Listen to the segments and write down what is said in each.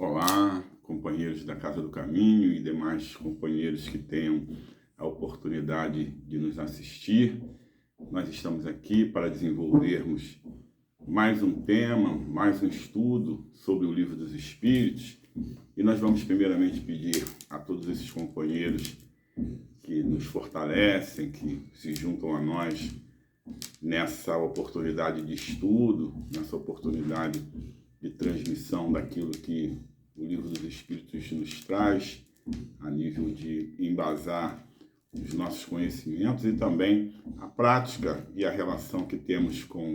Olá, companheiros da Casa do Caminho e demais companheiros que tenham a oportunidade de nos assistir. Nós estamos aqui para desenvolvermos mais um tema, mais um estudo sobre o Livro dos Espíritos. E nós vamos primeiramente pedir a todos esses companheiros que nos fortalecem, que se juntam a nós nessa oportunidade de estudo, nessa oportunidade de transmissão daquilo que o Livro dos Espíritos nos traz, a nível de embasar os nossos conhecimentos e também a prática e a relação que temos com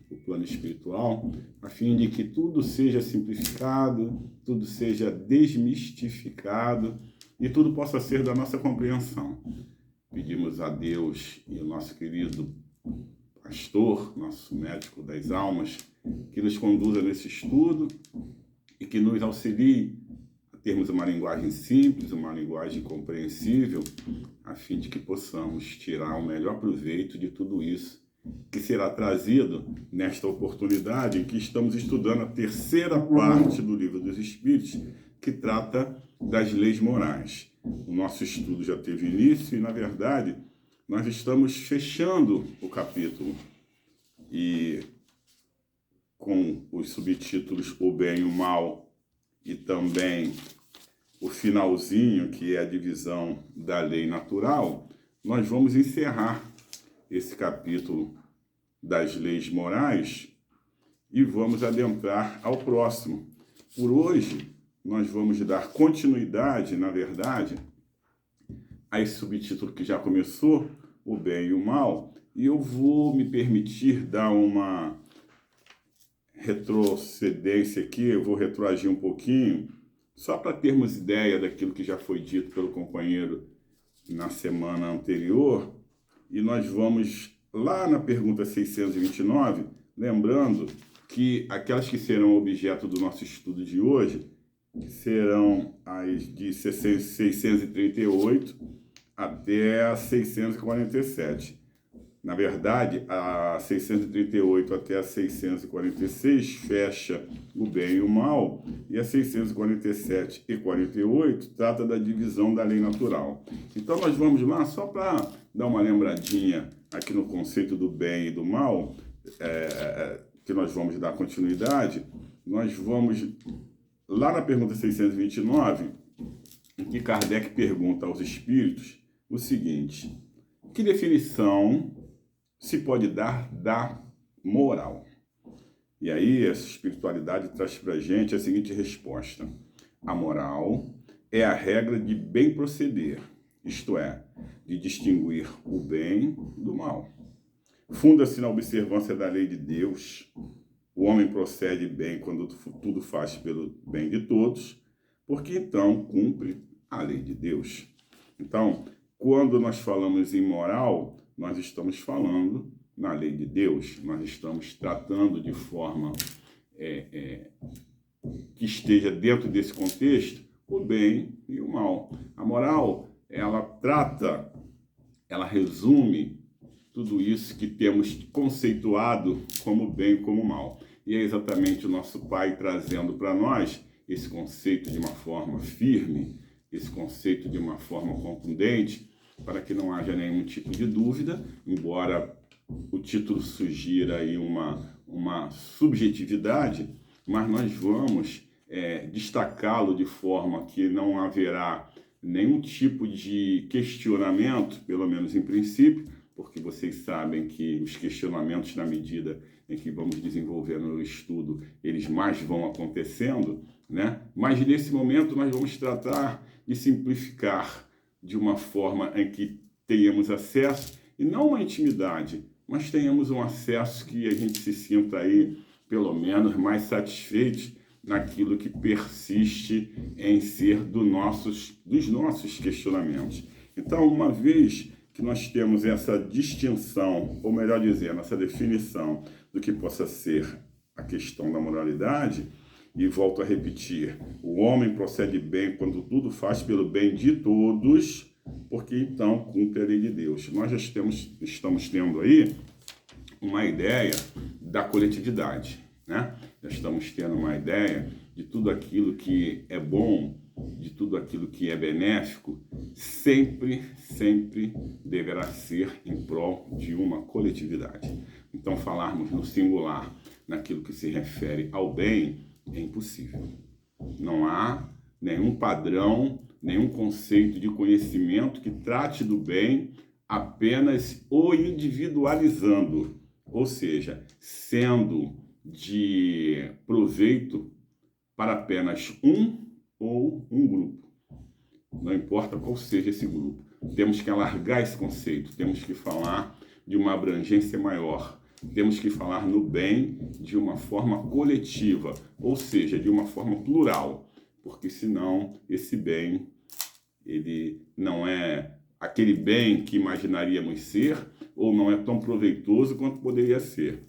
o plano espiritual, a fim de que tudo seja simplificado, tudo seja desmistificado e tudo possa ser da nossa compreensão. Pedimos a Deus e ao nosso querido pastor, nosso médico das almas, que nos conduza nesse estudo e que nos auxilie a termos uma linguagem simples, uma linguagem compreensível, a fim de que possamos tirar o melhor proveito de tudo isso que será trazido nesta oportunidade em que estamos estudando a terceira parte do Livro dos Espíritos, que trata das leis morais. O nosso estudo já teve início e, na verdade, nós estamos fechando o capítulo e com os subtítulos O Bem e o Mal e também o finalzinho, que é a divisão da lei natural, nós vamos encerrar esse capítulo das leis morais e vamos adentrar ao próximo. Por hoje, nós vamos dar continuidade, na verdade, a esse subtítulo que já começou, O Bem e o Mal, e eu vou me permitir dar uma retrocedência aqui, eu vou retroagir um pouquinho, só para termos ideia daquilo que já foi dito pelo companheiro na semana anterior, e nós vamos lá na pergunta 629, lembrando que aquelas que serão objeto do nosso estudo de hoje serão as de 638 até a 647. Na verdade, a 638 até a 646 fecha o bem e o mal, e a 647 e 48 trata da divisão da lei natural. Então nós vamos lá, só para dar uma lembradinha aqui no conceito do bem e do mal, que nós vamos dar continuidade, nós vamos lá na pergunta 629, em que Kardec pergunta aos espíritos o seguinte: que definição se pode dar da moral? E aí essa espiritualidade traz para a gente a seguinte resposta: a moral é a regra de bem proceder, isto é, de distinguir o bem do mal. Funda-se na observância da lei de Deus. O homem procede bem quando tudo faz pelo bem de todos, porque então cumpre a lei de Deus. Então, quando nós falamos em moral, nós estamos falando na lei de Deus, nós estamos tratando de forma que esteja dentro desse contexto o bem e o mal. A moral, ela trata, ela resume tudo isso que temos conceituado como bem e como mal. E é exatamente o nosso Pai trazendo para nós esse conceito de uma forma firme, esse conceito de uma forma contundente, para que não haja nenhum tipo de dúvida, embora o título sugira aí uma subjetividade, mas nós vamos destacá-lo de forma que não haverá nenhum tipo de questionamento, pelo menos em princípio, porque vocês sabem que os questionamentos, na medida em que vamos desenvolvendo o estudo, eles mais vão acontecendo, né? Mas nesse momento nós vamos tratar de simplificar de uma forma em que tenhamos acesso, e não uma intimidade, mas tenhamos um acesso que a gente se sinta aí, pelo menos, mais satisfeito naquilo que persiste em ser dos nossos questionamentos. Então, uma vez que nós temos essa distinção, ou melhor dizendo, essa definição do que possa ser a questão da moralidade, e volto a repetir, o homem procede bem quando tudo faz pelo bem de todos, porque então cumpre a lei de Deus. Nós já estamos tendo aí uma ideia da coletividade, né? já estamos tendo uma ideia de tudo aquilo que é bom, de tudo aquilo que é benéfico, sempre deverá ser em prol de uma coletividade. Então, falarmos no singular, naquilo que se refere ao bem, é impossível. Não há nenhum padrão, nenhum conceito de conhecimento que trate do bem apenas o individualizando, ou seja, sendo de proveito para apenas um ou um grupo. Não importa qual seja esse grupo. Temos que alargar esse conceito, temos que falar de uma abrangência maior, temos que falar no bem de uma forma coletiva, ou seja, de uma forma plural, porque senão esse bem, ele não é aquele bem que imaginaríamos ser, ou não é tão proveitoso quanto poderia ser.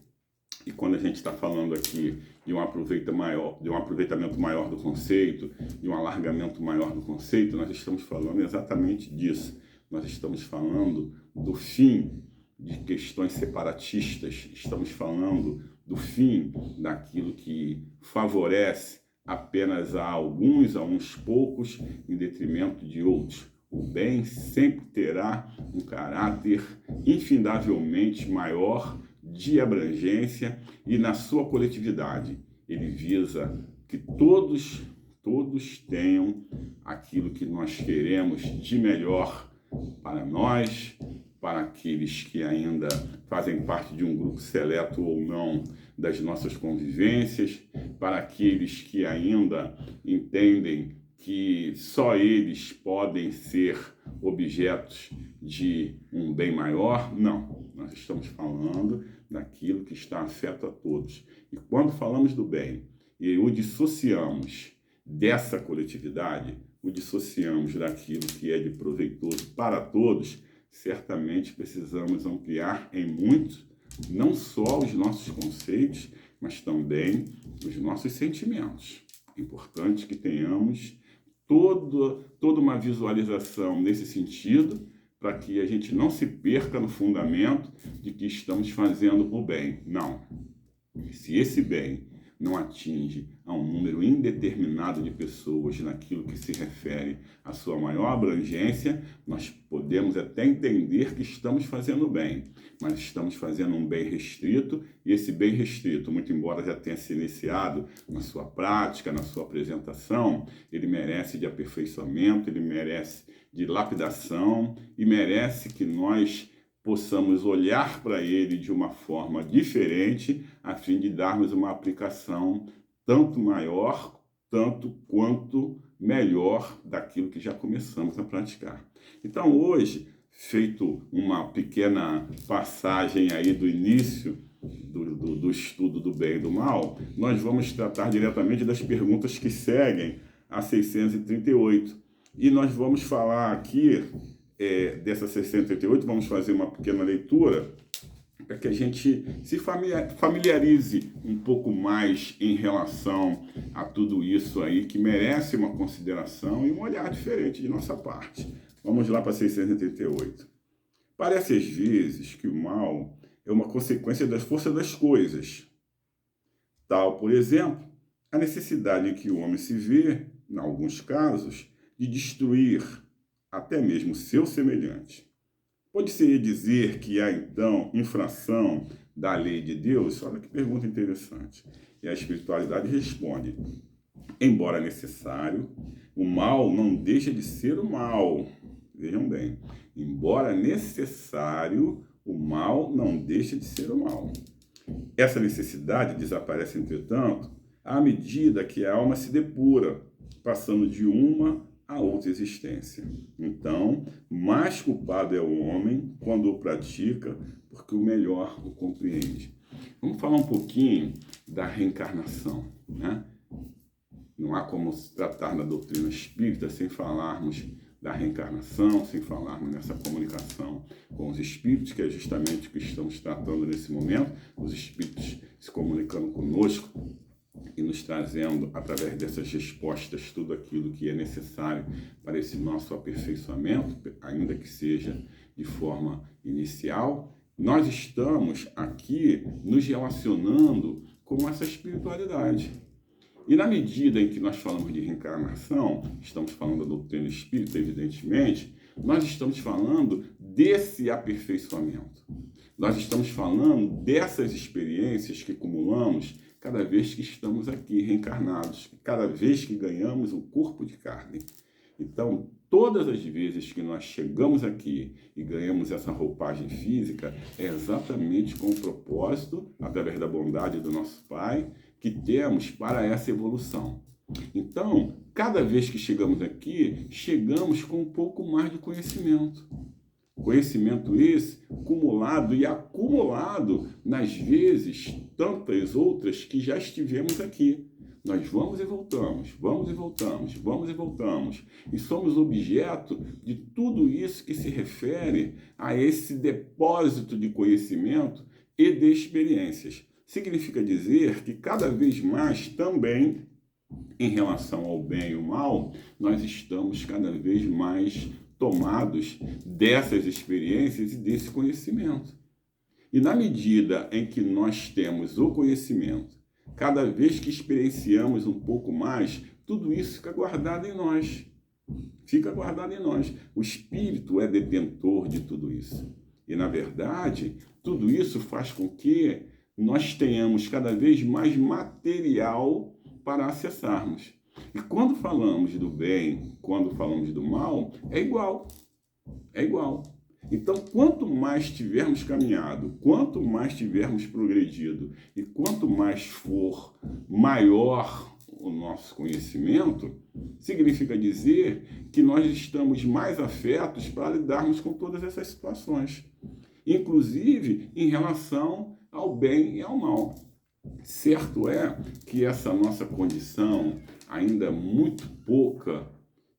E quando a gente está falando aqui de um aproveitamento maior do conceito, de um alargamento maior do conceito, nós estamos falando exatamente disso. Nós estamos falando do fim de questões separatistas, estamos falando do fim daquilo que favorece apenas a alguns, a uns poucos, em detrimento de outros. O bem sempre terá um caráter infindavelmente maior de abrangência e na sua coletividade. Ele visa que todos tenham aquilo que nós queremos de melhor para nós, para aqueles que ainda fazem parte de um grupo seleto ou não das nossas convivências, para aqueles que ainda entendem que só eles podem ser objetos de um bem maior. Não, nós estamos falando daquilo que está afeto a todos. E quando falamos do bem e o dissociamos dessa coletividade, o dissociamos daquilo que é de proveitoso para todos, certamente precisamos ampliar em muito, não só os nossos conceitos, mas também os nossos sentimentos. É importante que tenhamos toda uma visualização nesse sentido, para que a gente não se perca no fundamento de que estamos fazendo o bem. Não. Se esse bem não atinge a um número indeterminado de pessoas naquilo que se refere à sua maior abrangência, nós podemos até entender que estamos fazendo bem, mas estamos fazendo um bem restrito, e esse bem restrito, muito embora já tenha se iniciado na sua prática, na sua apresentação, ele merece de aperfeiçoamento, ele merece de lapidação e merece que nós possamos olhar para ele de uma forma diferente, a fim de darmos uma aplicação tanto maior, tanto quanto melhor daquilo que já começamos a praticar. Então, hoje, feito uma pequena passagem aí do início do estudo do bem e do mal, nós vamos tratar diretamente das perguntas que seguem a 638. E nós vamos falar aqui dessa 638, vamos fazer uma pequena leitura para que a gente se familiarize um pouco mais em relação a tudo isso aí, que merece uma consideração e um olhar diferente de nossa parte. Vamos lá para 638. Parece às vezes que o mal é uma consequência das forças das coisas. Tal, por exemplo, a necessidade em que o homem se vê, em alguns casos, de destruir até mesmo seu semelhante. Pode-se dizer que há, então, infração da lei de Deus? Olha que pergunta interessante. E a espiritualidade responde: embora necessário, o mal não deixa de ser o mal. Vejam bem, embora necessário, o mal não deixa de ser o mal. Essa necessidade desaparece, entretanto, à medida que a alma se depura, passando de uma a outra existência. Então, mais culpado é o homem quando o pratica, porque o melhor o compreende. Vamos falar um pouquinho da reencarnação, né? Não há como se tratar da doutrina espírita sem falarmos da reencarnação, sem falarmos nessa comunicação com os espíritos, que é justamente o que estamos tratando nesse momento, os espíritos se comunicando conosco e nos trazendo, através dessas respostas, tudo aquilo que é necessário para esse nosso aperfeiçoamento, ainda que seja de forma inicial. Nós estamos aqui nos relacionando com essa espiritualidade. E na medida em que nós falamos de reencarnação, estamos falando da doutrina espírita, evidentemente, nós estamos falando desse aperfeiçoamento. Nós estamos falando dessas experiências que acumulamos cada vez que estamos aqui reencarnados, cada vez que ganhamos um corpo de carne. Então, todas as vezes que nós chegamos aqui e ganhamos essa roupagem física, é exatamente com o propósito, através da bondade do nosso Pai, que temos para essa evolução. Então, cada vez que chegamos aqui, chegamos com um pouco mais de conhecimento. Conhecimento esse acumulado e acumulado nas vezes tantas outras que já estivemos aqui. Nós vamos e voltamos, vamos e voltamos, vamos e voltamos. E somos objeto de tudo isso que se refere a esse depósito de conhecimento e de experiências. Significa dizer que cada vez mais também, em relação ao bem e o mal, nós estamos cada vez mais tomados dessas experiências e desse conhecimento. E na medida em que nós temos o conhecimento, cada vez que experienciamos um pouco mais, tudo isso fica guardado em nós. Fica guardado em nós. O Espírito é detentor de tudo isso. E, na verdade, tudo isso faz com que nós tenhamos cada vez mais material para acessarmos. E quando falamos do bem, quando falamos do mal, é igual. É igual. Então, quanto mais tivermos caminhado, quanto mais tivermos progredido e quanto mais for maior o nosso conhecimento, significa dizer que nós estamos mais afetos para lidarmos com todas essas situações, inclusive em relação ao bem e ao mal. Certo é que essa nossa condição ainda muito pouca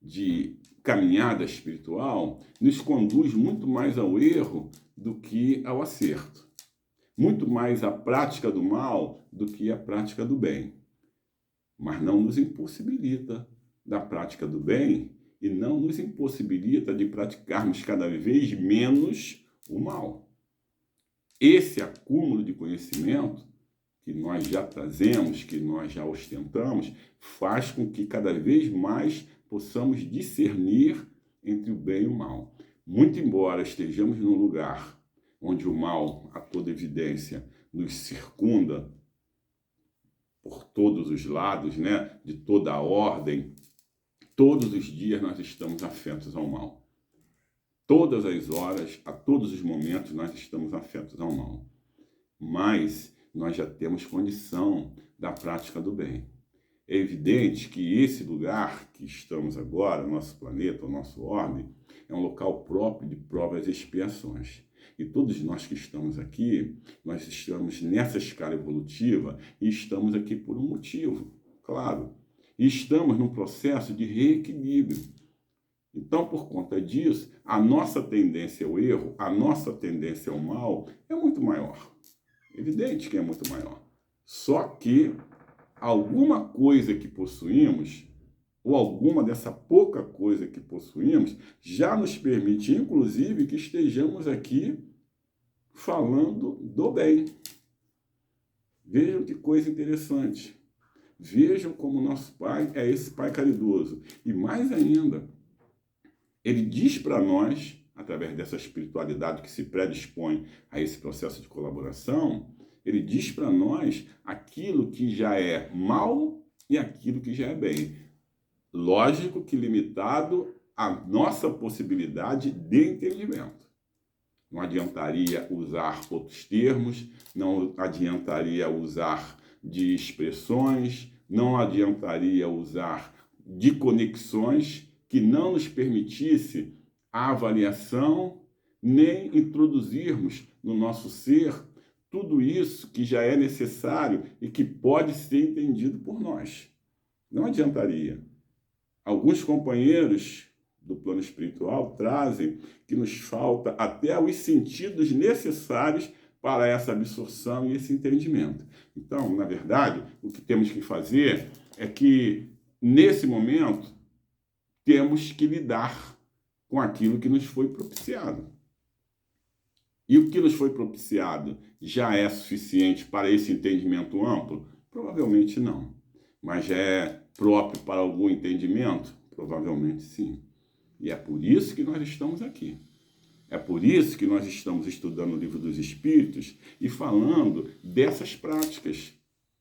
de caminhada espiritual nos conduz muito mais ao erro do que ao acerto. Muito mais à prática do mal do que à prática do bem. Mas não nos impossibilita da prática do bem e não nos impossibilita de praticarmos cada vez menos o mal. Esse acúmulo de conhecimento que nós já trazemos, que nós já ostentamos, faz com que cada vez mais possamos discernir entre o bem e o mal. Muito embora estejamos num lugar onde o mal, a toda evidência, nos circunda por todos os lados, né? De toda a ordem, todos os dias nós estamos afetos ao mal. Todas as horas, a todos os momentos, nós estamos afetos ao mal. Mas nós já temos condição da prática do bem. É evidente que esse lugar que estamos agora, nosso planeta, o nosso orbe, é um local próprio de provas e expiações. E todos nós que estamos aqui, nós estamos nessa escala evolutiva e estamos aqui por um motivo, claro. E estamos num processo de reequilíbrio. Então, por conta disso, a nossa tendência ao erro, a nossa tendência ao mal é muito maior. Evidente que é muito maior. Só que alguma coisa que possuímos, ou alguma dessa pouca coisa que possuímos, já nos permite, inclusive, que estejamos aqui falando do bem. Vejam que coisa interessante. Vejam como nosso Pai é esse Pai caridoso. E mais ainda, Ele diz para nós, através dessa espiritualidade que se predispõe a esse processo de colaboração, Ele diz para nós aquilo que já é mal e aquilo que já é bem. Lógico que limitado à nossa possibilidade de entendimento. Não adiantaria usar outros termos, não adiantaria usar de expressões, não adiantaria usar de conexões que não nos permitisse a avaliação, nem introduzirmos no nosso ser tudo isso que já é necessário e que pode ser entendido por nós. Não adiantaria. Alguns companheiros do plano espiritual trazem que nos falta até os sentidos necessários para essa absorção e esse entendimento. Então, na verdade, o que temos que fazer é que, nesse momento, temos que lidar com aquilo que nos foi propiciado. E o que nos foi propiciado já é suficiente para esse entendimento amplo? Provavelmente não. Mas é próprio para algum entendimento? Provavelmente sim. E é por isso que nós estamos aqui. É por isso que nós estamos estudando o Livro dos Espíritos e falando dessas práticas.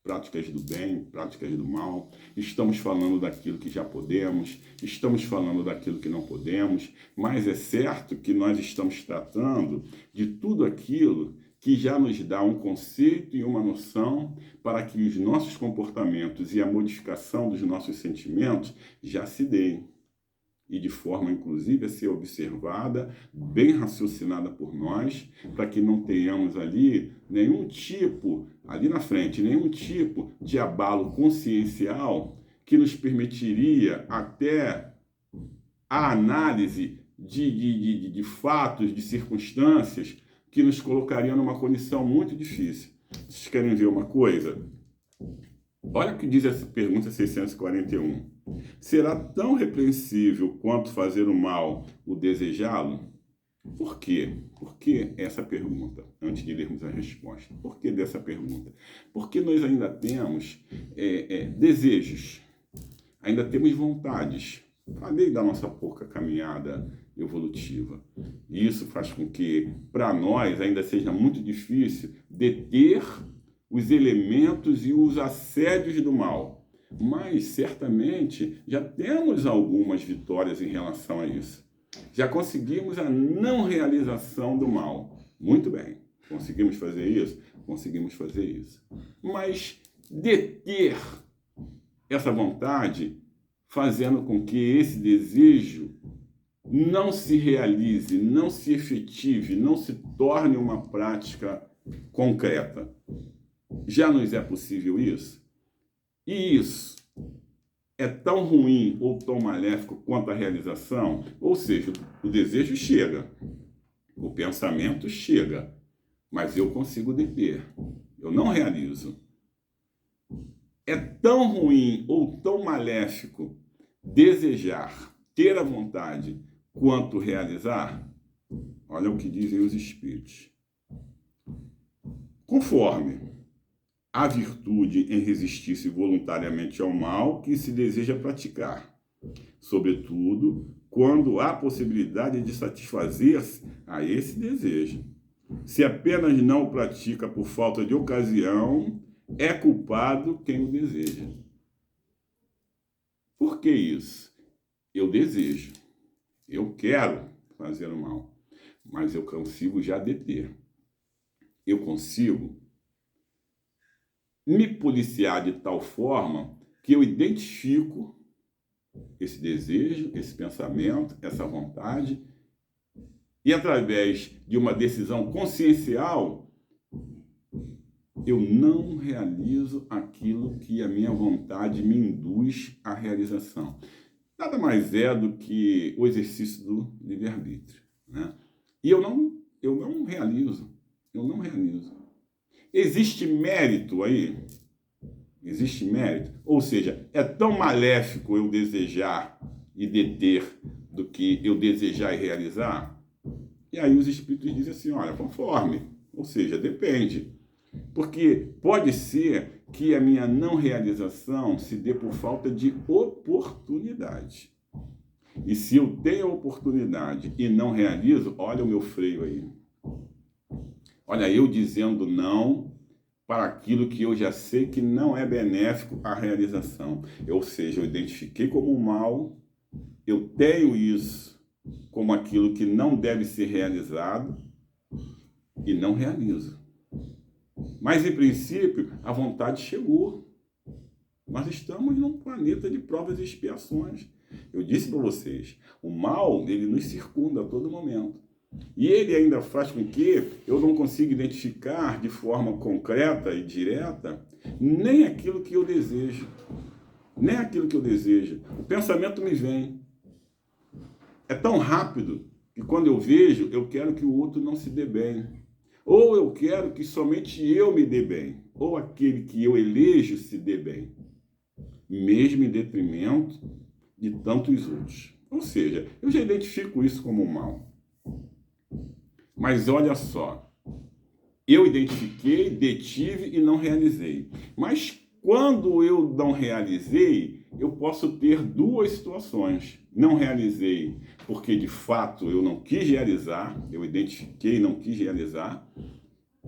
Práticas do bem, práticas do mal. Estamos falando daquilo que já podemos, estamos falando daquilo que não podemos, mas é certo que nós estamos tratando de tudo aquilo que já nos dá um conceito e uma noção para que os nossos comportamentos e a modificação dos nossos sentimentos já se deem. E de forma, inclusive, a ser observada, bem raciocinada por nós, para que não tenhamos ali nenhum tipo, ali na frente, nenhum tipo de abalo consciencial que nos permitiria até a análise de fatos, de circunstâncias que nos colocariam numa condição muito difícil. Vocês querem ver uma coisa? Olha o que diz essa pergunta 641. Será tão repreensível quanto fazer o mal o desejá-lo? Por quê? Por que essa pergunta? Antes de lermos a resposta. Por que dessa pergunta? Porque nós ainda temos desejos, ainda temos vontades. Falei da nossa pouca caminhada evolutiva. Isso faz com que, para nós, ainda seja muito difícil deter os elementos e os assédios do mal. Mas, certamente, já temos algumas vitórias em relação a isso. Já conseguimos a não realização do mal. Muito bem. Conseguimos fazer isso? Conseguimos fazer isso. Mas deter essa vontade, fazendo com que esse desejo não se realize, não se efetive, não se torne uma prática concreta. Já nos é possível isso? E isso é tão ruim ou tão maléfico quanto a realização? Ou seja, o desejo chega, o pensamento chega, mas eu consigo deter, eu não realizo. É tão ruim ou tão maléfico desejar, ter a vontade, quanto realizar? Olha o que dizem os Espíritos. Conforme a virtude em resistir-se voluntariamente ao mal que se deseja praticar, sobretudo quando há possibilidade de satisfazer-se a esse desejo. Se apenas não o pratica por falta de ocasião, é culpado quem o deseja. Por que isso? Eu desejo, eu quero fazer o mal, mas eu consigo já deter. Eu consigo me policiar de tal forma que eu identifico esse desejo, esse pensamento, essa vontade, e através de uma decisão consciencial, eu não realizo aquilo que a minha vontade me induz à realização. Nada mais é do que o exercício do livre-arbítrio, né? E eu não realizo. Existe mérito aí? Existe mérito? Ou seja, é tão maléfico eu desejar e deter do que eu desejar e realizar? E aí os Espíritos dizem assim, olha, conforme, ou seja, depende. Porque pode ser que a minha não realização se dê por falta de oportunidade. E se eu tenho a oportunidade e não realizo, olha o meu freio aí. Olha, eu dizendo não para aquilo que eu já sei que não é benéfico à realização. Ou seja, eu identifiquei como um mal, eu tenho isso como aquilo que não deve ser realizado e não realizo. Mas, em princípio, a vontade chegou. Nós estamos num planeta de provas e expiações. Eu disse para vocês, o mal, ele nos circunda a todo momento. E ele ainda faz com que eu não consiga identificar de forma concreta e direta nem aquilo que eu desejo. Nem aquilo que eu desejo. O pensamento me vem. É tão rápido que quando eu vejo, eu quero que o outro não se dê bem. Ou eu quero que somente eu me dê bem. Ou aquele que eu elejo se dê bem. Mesmo em detrimento de tantos outros. Ou seja, eu já identifico isso como mal. Mas olha só, eu identifiquei, detive e não realizei. Mas quando eu não realizei, eu posso ter duas situações. Não realizei porque de fato eu não quis realizar, eu identifiquei e não quis realizar.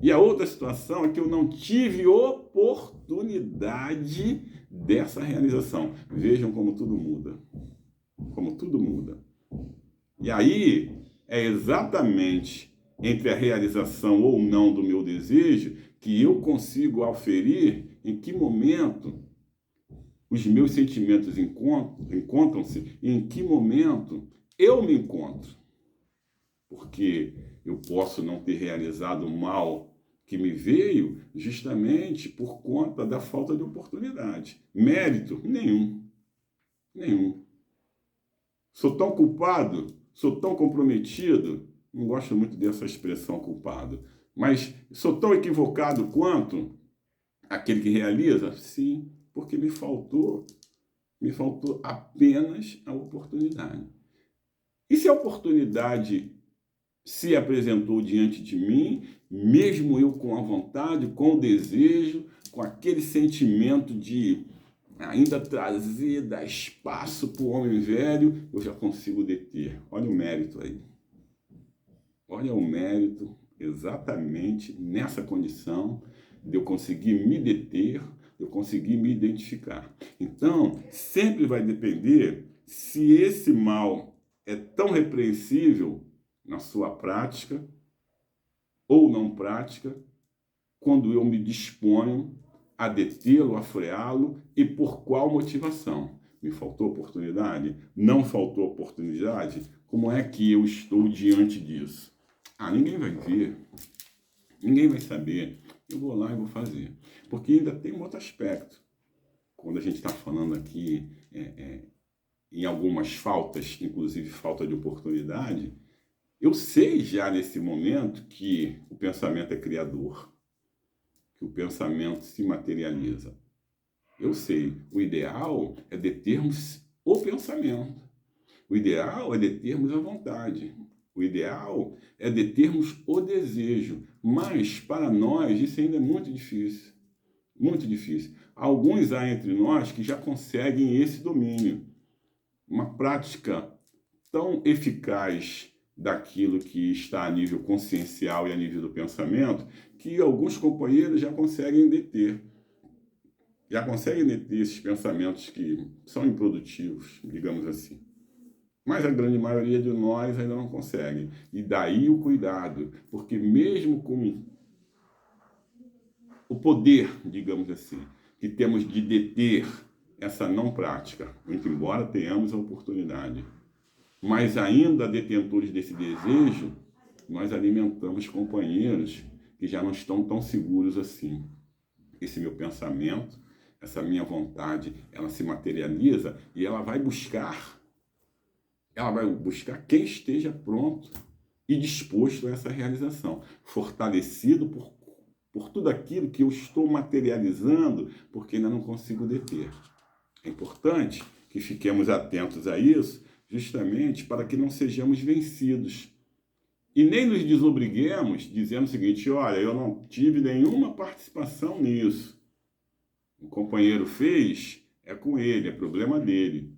E a outra situação é que eu não tive oportunidade dessa realização. Vejam como tudo muda. Como tudo muda. E aí é exatamente entre a realização ou não do meu desejo que eu consigo aferir em que momento os meus sentimentos encontram-se e em que momento eu me encontro. Porque eu posso não ter realizado o mal que me veio justamente por conta da falta de oportunidade. Mérito? Nenhum. Nenhum. Sou tão culpado? Sou tão comprometido? Não gosto muito dessa expressão culpado. Mas sou tão equivocado quanto aquele que realiza? Sim, porque me faltou apenas a oportunidade. E se a oportunidade se apresentou diante de mim, mesmo eu com a vontade, com o desejo, com aquele sentimento de ainda trazer, dar espaço para o homem velho, eu já consigo deter. Olha o mérito aí. Olha o mérito exatamente nessa condição de eu conseguir me deter, de eu conseguir me identificar. Então, sempre vai depender se esse mal é tão repreensível na sua prática ou não prática, quando eu me disponho a detê-lo, a freá-lo e por qual motivação. Me faltou oportunidade? Não faltou oportunidade? Como é que eu estou diante disso? Ninguém vai ver, ninguém vai saber. Eu vou lá e vou fazer. Porque ainda tem um outro aspecto. Quando a gente está falando aqui em algumas faltas, inclusive falta de oportunidade, eu sei já nesse momento que o pensamento é criador, que o pensamento se materializa. Eu sei, o ideal é determos o pensamento. O ideal é determos a vontade. O ideal é determos o desejo. Mas, para nós, isso ainda é muito difícil. Muito difícil. Alguns há entre nós que já conseguem esse domínio. Uma prática tão eficaz daquilo que está a nível consciencial e a nível do pensamento, que alguns companheiros já conseguem deter. Já conseguem deter esses pensamentos que são improdutivos, digamos assim. Mas a grande maioria de nós ainda não consegue. E daí o cuidado, porque mesmo com o poder, digamos assim, que temos de deter essa não prática, muito embora tenhamos a oportunidade, mas ainda detentores desse desejo, nós alimentamos companheiros que já não estão tão seguros assim. Esse meu pensamento, essa minha vontade, ela se materializa e ela vai buscar quem esteja pronto e disposto a essa realização, fortalecido por tudo aquilo que eu estou materializando, porque ainda não consigo deter. É importante que fiquemos atentos a isso, justamente para que não sejamos vencidos. E nem nos desobriguemos dizendo o seguinte: olha, eu não tive nenhuma participação nisso. O companheiro fez, é com ele, é problema dele.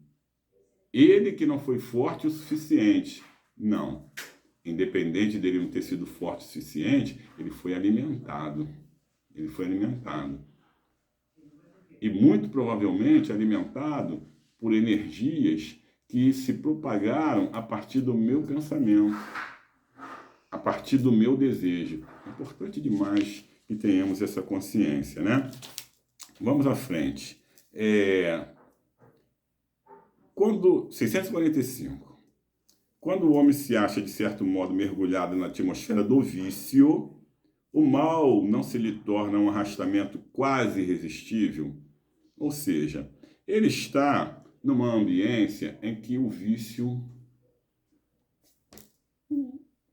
Ele que não foi forte o suficiente. Não. Independente dele não ter sido forte o suficiente, ele foi alimentado. Ele foi alimentado. E muito provavelmente alimentado por energias que se propagaram a partir do meu pensamento, a partir do meu desejo. É importante demais que tenhamos essa consciência, né? Vamos à frente. 645. Quando o homem se acha, de certo modo, mergulhado na atmosfera do vício, o mal não se lhe torna um arrastamento quase irresistível? Ou seja, ele está numa ambiência em que o vício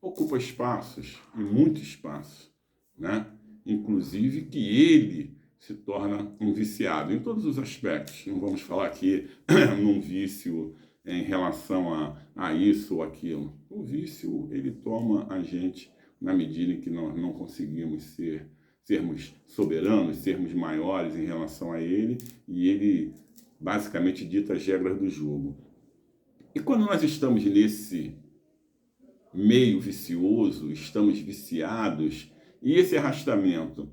ocupa espaços, e muito espaço, né? Inclusive que ele se torna um viciado em todos os aspectos. Não vamos falar aqui num vício em relação a isso ou aquilo. O vício, ele toma a gente na medida em que nós não conseguimos sermos soberanos, sermos maiores em relação a ele, e ele basicamente dita as regras do jogo. E quando nós estamos nesse meio vicioso, estamos viciados, e esse arrastamento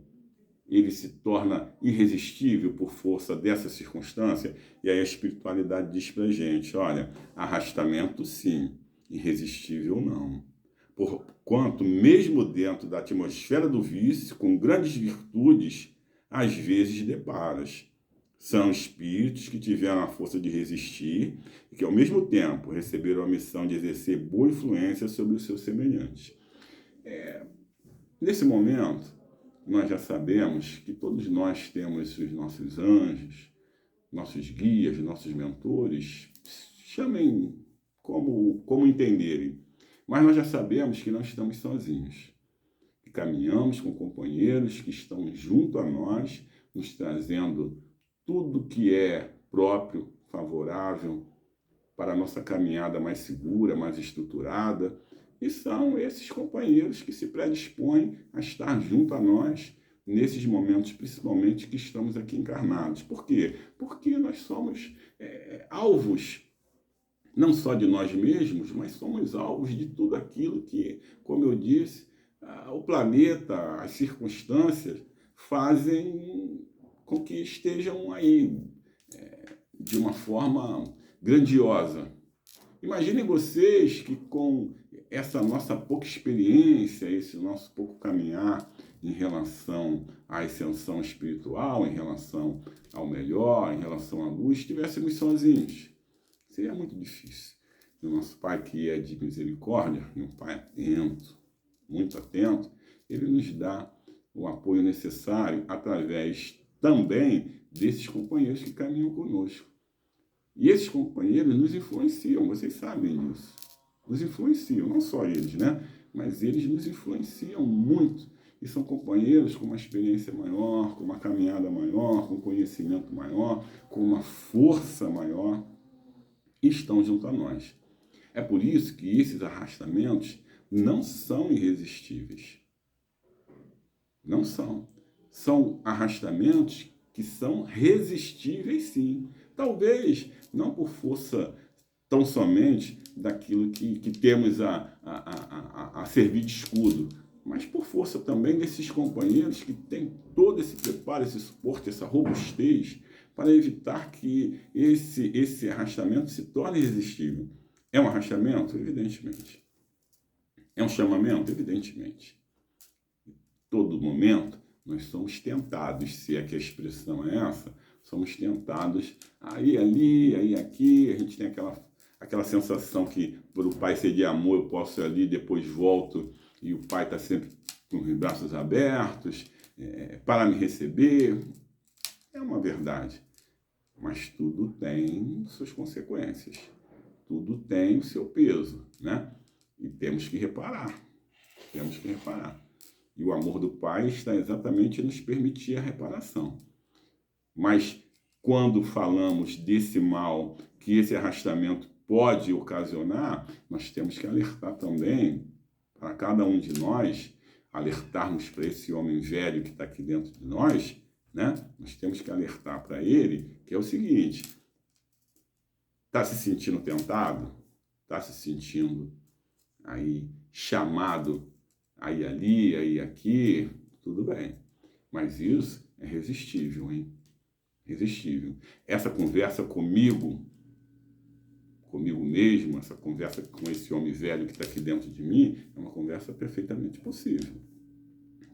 ele se torna irresistível por força dessa circunstância, e aí a espiritualidade diz pra gente, olha, arrastamento sim, irresistível não. Porquanto, mesmo dentro da atmosfera do vício, com grandes virtudes, às vezes deparas. São espíritos que tiveram a força de resistir e que, ao mesmo tempo, receberam a missão de exercer boa influência sobre os seus semelhantes. Nesse momento, nós já sabemos que todos nós temos os nossos anjos, nossos guias, nossos mentores, chamem como entenderem. Mas nós já sabemos que não estamos sozinhos, que caminhamos com companheiros que estão junto a nós, nos trazendo tudo que é próprio, favorável para a nossa caminhada mais segura, mais estruturada. E são esses companheiros que se predispõem a estar junto a nós nesses momentos, principalmente que estamos aqui encarnados. Por quê? Porque nós somos alvos, não só de nós mesmos, mas somos alvos de tudo aquilo que, como eu disse, o planeta, as circunstâncias fazem com que estejam aí de uma forma grandiosa. Imaginem vocês que com essa nossa pouca experiência, esse nosso pouco caminhar em relação à ascensão espiritual, em relação ao melhor, em relação à luz, estivéssemos sozinhos. Seria muito difícil. E o nosso Pai, que é de misericórdia, e um Pai atento, muito atento, ele nos dá o apoio necessário através também desses companheiros que caminham conosco. E esses companheiros nos influenciam, vocês sabem disso. Nos influenciam, não só eles, né? Mas eles nos influenciam muito. E são companheiros com uma experiência maior, com uma caminhada maior, com conhecimento maior, com uma força maior, e estão junto a nós. É por isso que esses arrastamentos não são irresistíveis. Não são. São arrastamentos que são resistíveis, sim. Talvez não por força tão somente daquilo que temos a servir de escudo, mas por força também desses companheiros que têm todo esse preparo, esse suporte, essa robustez para evitar que esse arrastamento se torne irresistível. É um arrastamento? Evidentemente. É um chamamento? Evidentemente. Todo momento nós somos tentados, se é que a expressão é essa, somos tentados aí ali, aí aqui, a gente tem aquela sensação que por o Pai ser de amor eu posso ir ali, depois volto e o Pai está sempre com os braços abertos para me receber. É uma verdade, mas tudo tem suas consequências, tudo tem o seu peso, né? E temos que reparar. E o amor do Pai está exatamente em nos permitir a reparação. Mas quando falamos desse mal que esse arrastamento pode ocasionar, nós temos que alertar também para cada um de nós, alertarmos para esse homem velho que está aqui dentro de nós, né? Nós temos que alertar para ele que é o seguinte: está se sentindo tentado? Está se sentindo aí chamado aí ali, aí aqui? Tudo bem. Mas isso é resistível, hein? Resistível. Essa conversa comigo mesmo, essa conversa com esse homem velho que está aqui dentro de mim, é uma conversa perfeitamente possível.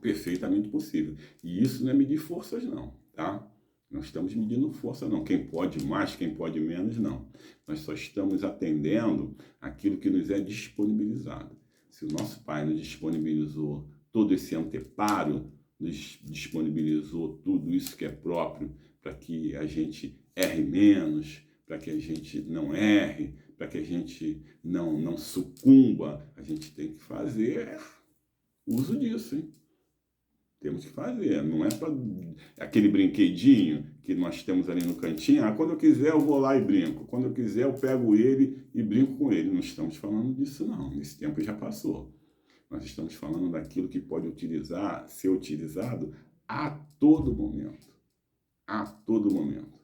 Perfeitamente possível. E isso não é medir forças, não, tá? Não estamos medindo força, não. Quem pode mais, quem pode menos, não. Nós só estamos atendendo aquilo que nos é disponibilizado. Se o nosso Pai nos disponibilizou todo esse anteparo, nos disponibilizou tudo isso que é próprio para que a gente erre menos, para que a gente não erre, para que a gente não sucumba, a gente tem que fazer uso disso, hein? Temos que fazer, não é para aquele brinquedinho que nós temos ali no cantinho, quando eu quiser eu vou lá e brinco, quando eu quiser eu pego ele e brinco com ele. Não estamos falando disso não, esse tempo já passou. Nós estamos falando daquilo que pode ser utilizado a todo momento. A todo momento.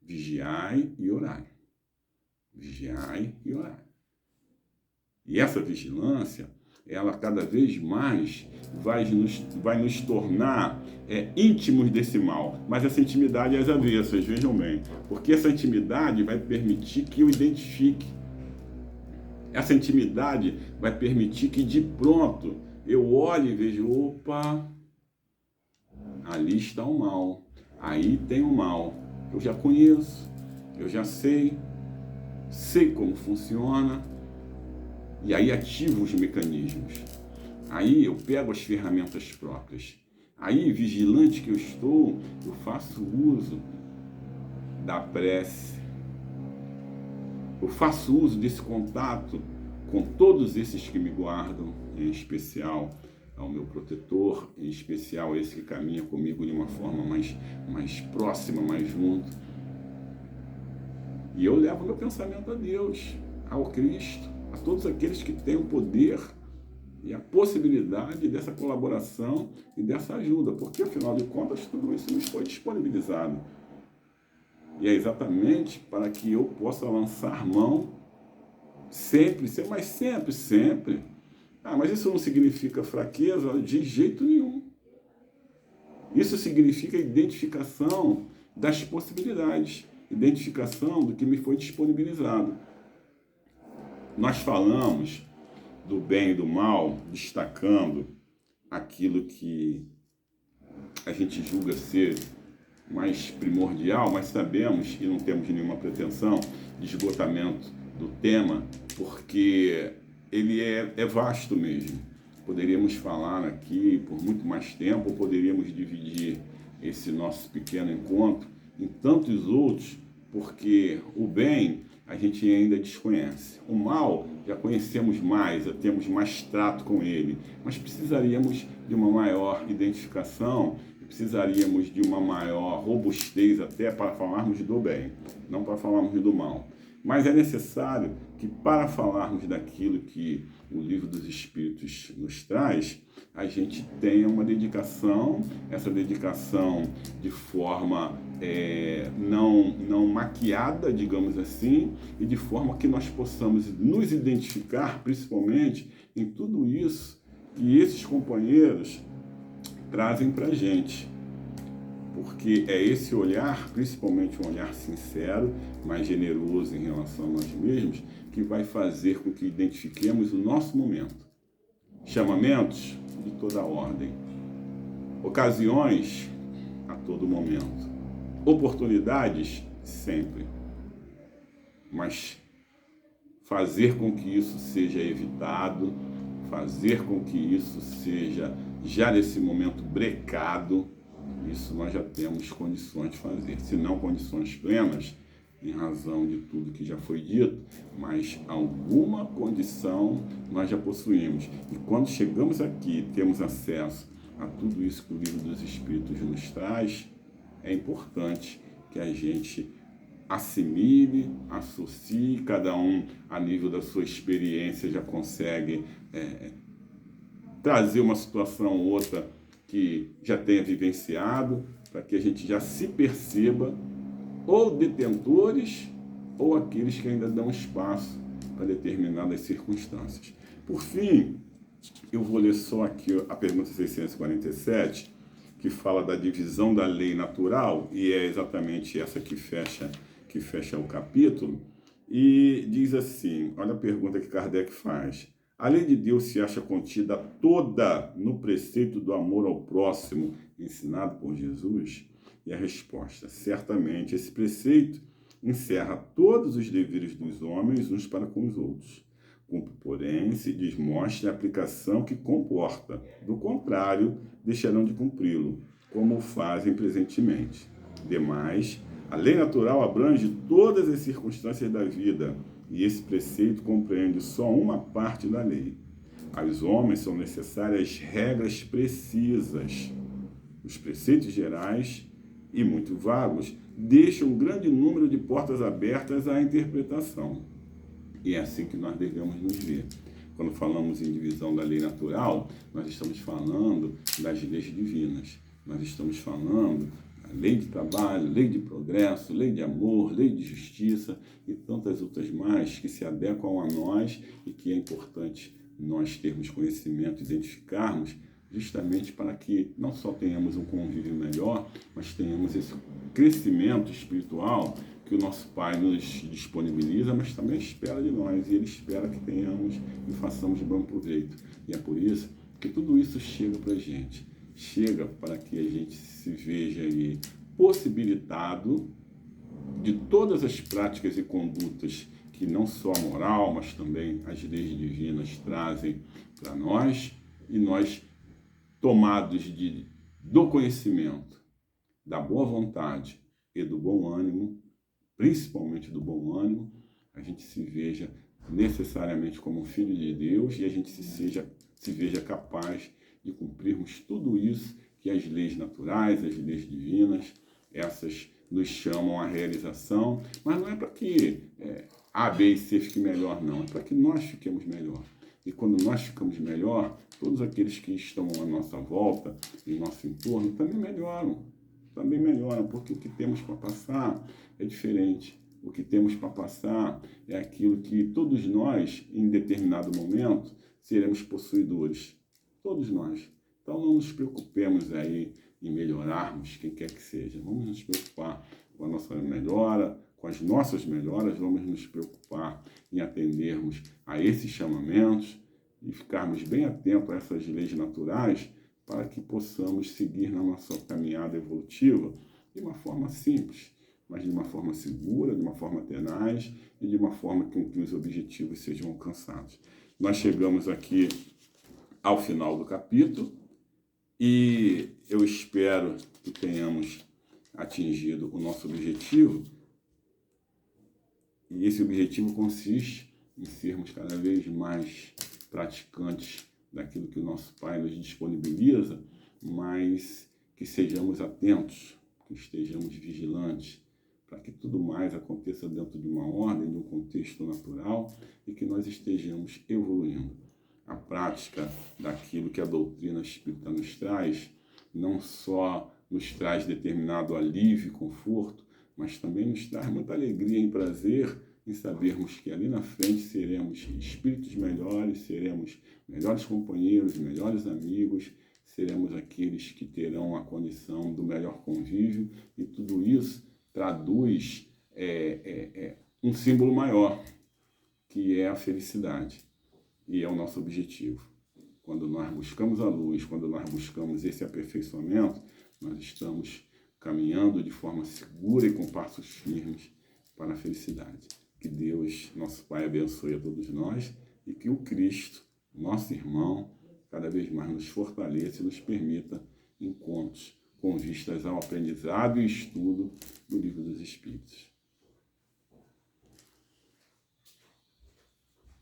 Vigiai e orai. Vigiai e orai. E essa vigilância, ela cada vez mais vai nos tornar íntimos desse mal. Mas essa intimidade é às avessas, vejam bem. Porque essa intimidade vai permitir que eu identifique. Essa intimidade vai permitir que de pronto eu olhe e veja, opa, ali está o mal. Aí tem o mal. Eu já conheço, eu já sei como funciona. E aí ativo os mecanismos. Aí eu pego as ferramentas próprias. Aí, vigilante que eu estou, eu faço uso da prece. Eu faço uso desse contato com todos esses que me guardam, em especial ao meu protetor, em especial esse que caminha comigo de uma forma mais próxima, mais junto. E eu levo meu pensamento a Deus, ao Cristo, a todos aqueles que têm o poder e a possibilidade dessa colaboração e dessa ajuda, porque, afinal de contas, tudo isso nos foi disponibilizado. E é exatamente para que eu possa lançar mão sempre, mas sempre. Mas isso não significa fraqueza de jeito nenhum. Isso significa identificação das possibilidades, identificação do que me foi disponibilizado. Nós falamos do bem e do mal, destacando aquilo que a gente julga ser mais primordial, mas sabemos e não temos nenhuma pretensão de esgotamento do tema, porque ele é vasto mesmo. Poderíamos falar aqui por muito mais tempo, ou poderíamos dividir esse nosso pequeno encontro em tantos outros, porque o bem a gente ainda desconhece. O mal já conhecemos mais, já temos mais trato com ele, mas precisaríamos de uma maior identificação, precisaríamos de uma maior robustez até para falarmos do bem, não para falarmos do mal. Mas é necessário que, para falarmos daquilo que o Livro dos Espíritos nos traz, a gente tenha uma dedicação, essa dedicação de forma não maquiada, digamos assim, e de forma que nós possamos nos identificar, principalmente, em tudo isso que esses companheiros trazem para a gente. Porque é esse olhar, principalmente um olhar sincero, mais generoso em relação a nós mesmos, que vai fazer com que identifiquemos o nosso momento. Chamamentos de toda ordem. Ocasiões a todo momento. Oportunidades sempre. Mas fazer com que isso seja evitado, fazer com que isso seja, já nesse momento, brecado, isso nós já temos condições de fazer. Se não condições plenas, em razão de tudo que já foi dito, mas alguma condição nós já possuímos. E quando chegamos aqui, temos acesso a tudo isso que o Livro dos Espíritos nos traz, é importante que a gente assimile, associe, cada um a nível da sua experiência já consegue trazer uma situação ou outra que já tenha vivenciado, para que a gente já se perceba ou detentores ou aqueles que ainda dão espaço para determinadas circunstâncias. Por fim, eu vou ler só aqui a pergunta 647, que fala da divisão da lei natural, e é exatamente essa que fecha o capítulo, e diz assim, olha a pergunta que Kardec faz. A lei de Deus se acha contida toda no preceito do amor ao próximo ensinado por Jesus? E a resposta, certamente, esse preceito encerra todos os deveres dos homens uns para com os outros. Cumpre, porém, se desmostra a aplicação que comporta. Do contrário, deixarão de cumpri-lo, como o fazem presentemente. Demais, a lei natural abrange todas as circunstâncias da vida, e esse preceito compreende só uma parte da lei. Aos homens são necessárias regras precisas. Os preceitos gerais e muito vagos deixam um grande número de portas abertas à interpretação. E é assim que nós devemos nos ver. Quando falamos em divisão da lei natural, nós estamos falando das leis divinas. Nós estamos falando da lei de trabalho, lei de progresso, lei de amor, lei de justiça e tantas outras mais que se adequam a nós e que é importante nós termos conhecimento, identificarmos, justamente para que não só tenhamos um convívio melhor, mas tenhamos esse crescimento espiritual que o nosso Pai nos disponibiliza, mas também espera de nós, e Ele espera que tenhamos e façamos de bom proveito. E é por isso que tudo isso chega para a gente. Chega para que a gente se veja aí possibilitado de todas as práticas e condutas que não só a moral, mas também as leis divinas trazem para nós, e nós, tomados do conhecimento, da boa vontade e do bom ânimo, principalmente do bom ânimo, a gente se veja necessariamente como um filho de Deus e a gente se veja capaz de cumprirmos tudo isso que as leis naturais, as leis divinas, essas nos chamam à realização, mas não é para que A, B e C fiquem melhor, não, é para que nós fiquemos melhor. E quando nós ficamos melhor, todos aqueles que estão à nossa volta, em nosso entorno, também melhoram, porque o que temos para passar é diferente. O que temos para passar é aquilo que todos nós, em determinado momento, seremos possuidores. Todos nós. Então não nos preocupemos aí em melhorarmos, quem quer que seja. Vamos nos preocupar com a nossa melhora, com as nossas melhoras, vamos nos preocupar em atendermos a esses chamamentos e ficarmos bem atentos a essas leis naturais para que possamos seguir na nossa caminhada evolutiva de uma forma simples, mas de uma forma segura, de uma forma tenaz e de uma forma com que os objetivos sejam alcançados. Nós chegamos aqui ao final do capítulo e eu espero que tenhamos atingido o nosso objetivo. E esse objetivo consiste em sermos cada vez mais praticantes daquilo que o nosso Pai nos disponibiliza, mas que sejamos atentos, que estejamos vigilantes, para que tudo mais aconteça dentro de uma ordem, de um contexto natural e que nós estejamos evoluindo. A prática daquilo que a doutrina espírita nos traz, não só nos traz determinado alívio e conforto, mas também nos traz muita alegria e prazer em sabermos que ali na frente seremos espíritos melhores, seremos melhores companheiros, melhores amigos, seremos aqueles que terão a condição do melhor convívio, e tudo isso traduz um símbolo maior, que é a felicidade, e é o nosso objetivo. Quando nós buscamos a luz, quando nós buscamos esse aperfeiçoamento, nós estamos caminhando de forma segura e com passos firmes para a felicidade. Que Deus, nosso Pai, abençoe a todos nós e que o Cristo, nosso irmão, cada vez mais nos fortaleça e nos permita encontros com vistas ao aprendizado e estudo do Livro dos Espíritos.